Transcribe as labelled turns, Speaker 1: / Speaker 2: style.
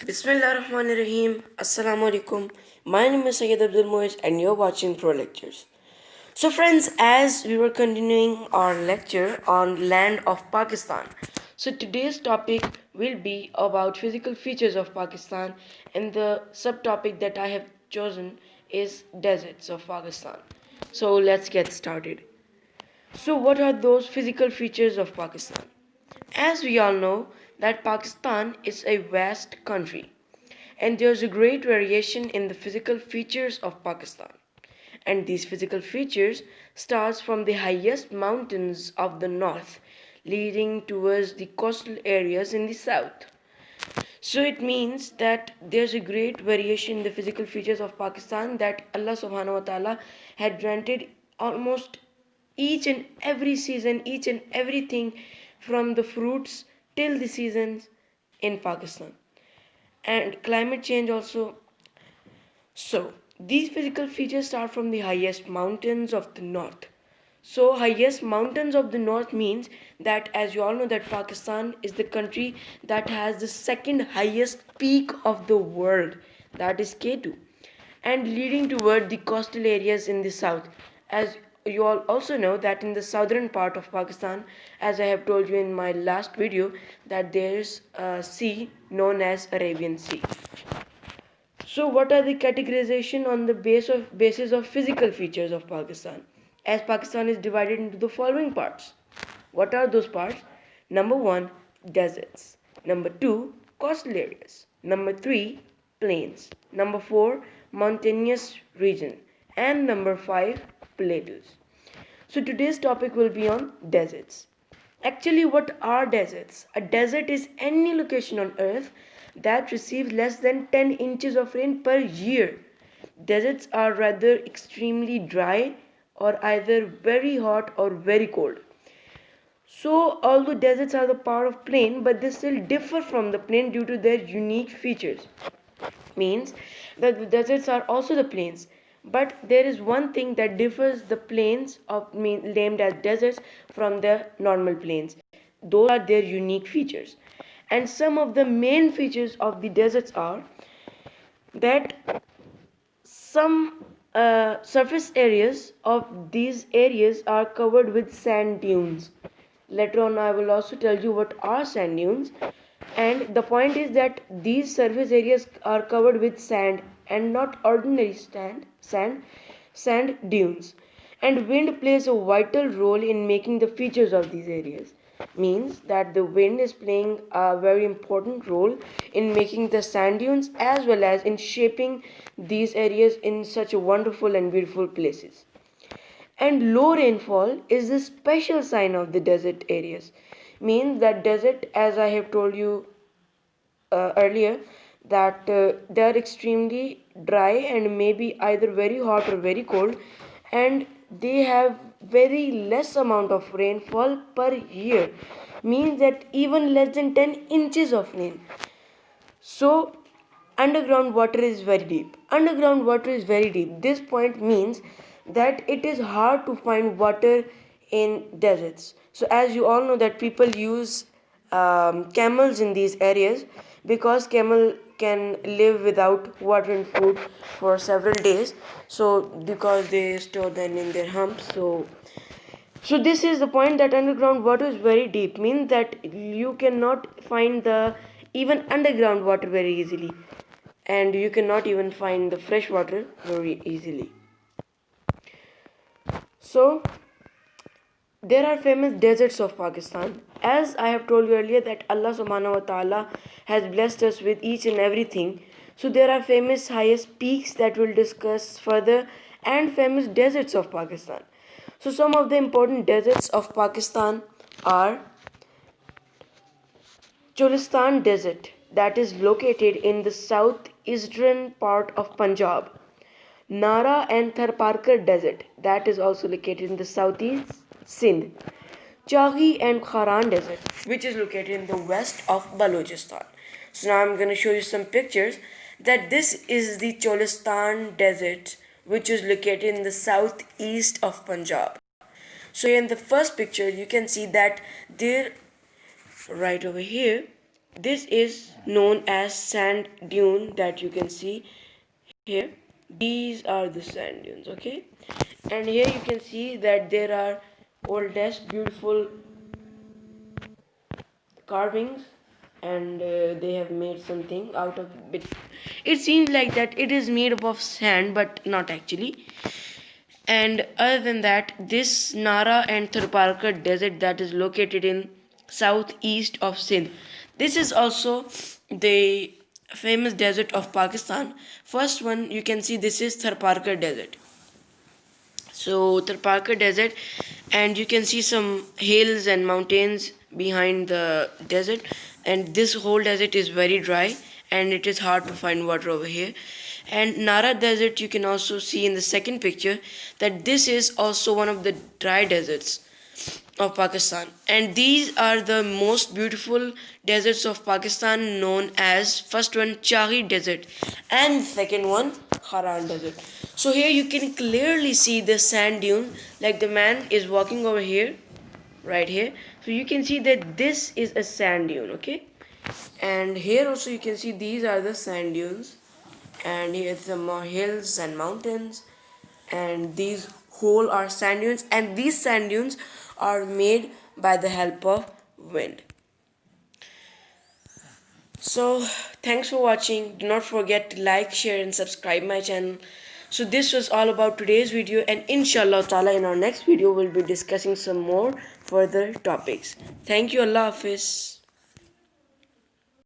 Speaker 1: Bismillahirrahmanirrahim. Assalamu alaikum. My name is Sayyid Abdul Moiz and you're watching Pro Lectures. So friends, as we were continuing our lecture on land of Pakistan, so today's topic will be about physical features of Pakistan, and the subtopic that I have chosen is deserts of Pakistan. So let's get started. So what are those physical features of Pakistan? As we all know that Pakistan is a vast country and there's a great variation in the physical features of Pakistan. And these physical features starts from the highest mountains of the north leading towards the coastal areas in the south. So it means that there's a great variation in the physical features of Pakistan that Allah subhanahu wa ta'ala had granted almost each and every season, each and everything from the fruits till the seasons in Pakistan. And climate change also. So these physical features start from the highest mountains of the north. So highest mountains of the north means that, as you all know, that Pakistan is the country that has the second highest peak of the world, that is K2, and leading toward the coastal areas in the south. As you all also know that in the southern part of Pakistan, as I have told you in my last video, that there is a sea known as Arabian Sea. So what are the categorization on the basis of physical features of Pakistan? As Pakistan is divided into the following parts. What are those parts? Number 1, deserts. Number 2, coastal areas. Number 3, plains. Number 4, mountainous region. And number 5, plateaus. So today's topic will be on deserts. Actually, what are deserts? A desert is any location on earth that receives less than 10 inches of rain per year. Deserts are rather extremely dry or either very hot or very cold. So, although deserts are the part of plain, but they still differ from the plain due to their unique features. Means that the deserts are also the plains, but there is one thing that differs the plains of named as deserts from the normal plains. Those are their unique features. And some of the main features of the deserts are that some surface areas of these areas are covered with sand dunes. Later on, I will also tell you what are sand dunes. And the point is that these surface areas are covered with sand and not ordinary sand dunes. And wind plays a vital role in making the features of these areas. Means that the wind is playing a very important role in making the sand dunes as well as in shaping these areas in such wonderful and beautiful places. And low rainfall is the special sign of the desert areas. Means that desert, as I have told you earlier, that they are extremely dry and maybe either very hot or very cold, and they have very less amount of rainfall per year. Means that even less than 10 inches of rain. So underground water is very deep. Underground water is very deep. This point means that it is hard to find water in deserts. So as you all know that people use camels in these areas because camel can live without water and food for several days. So because they store them in their humps. So this is the point that underground water is very deep, means that you cannot find the even underground water very easily, and you cannot even find the fresh water very easily. So there are famous deserts of Pakistan. As I have told you earlier that Allah subhanahu wa ta'ala has blessed us with each and everything. So there are famous highest peaks that we'll discuss further and famous deserts of Pakistan. So some of the important deserts of Pakistan are Cholistan Desert, that is located in the southeastern part of Punjab. Nara and Parkar Desert, that is also located in the southeast Sindh. Chahi and Kharan Desert, which is located in the west of Balochistan. So now I'm going to show you some pictures that this is the Cholistan Desert, which is located in the southeast of Punjab. So in the first picture you can see that there right over here This is known as sand dune that you can see here. These are the sand dunes, okay? And here you can see that there are oldest beautiful carvings, and they have made something out of it. It seems like that it is made up of sand, but not actually. And other than that, this Nara and Tharparkar desert that is located in southeast of Sindh. This is also the famous desert of Pakistan. First one you can see, this is Tharparkar desert. So Parkar Desert, and you can see some hills and mountains behind the desert, and this whole desert is very dry and it is hard to find water over here. And Nara Desert, you can also see in the second picture that this is also one of the dry deserts of Pakistan, and these are the most beautiful deserts of Pakistan, known as first one Chahi Desert and second one Haran Desert. So here you can clearly see the sand dune, like the man is walking over here, right here. So you can see that this is a sand dune, okay? And here also you can see these are the sand dunes, and here's some more hills and mountains, and these whole are sand dunes, and these sand dunes are made by the help of wind. So thanks for watching. Do not forget to like, share and subscribe my channel. So this was all about today's video, and inshallah ta'ala in our next video we'll be discussing some more further topics. Thank you. Allah Hafiz.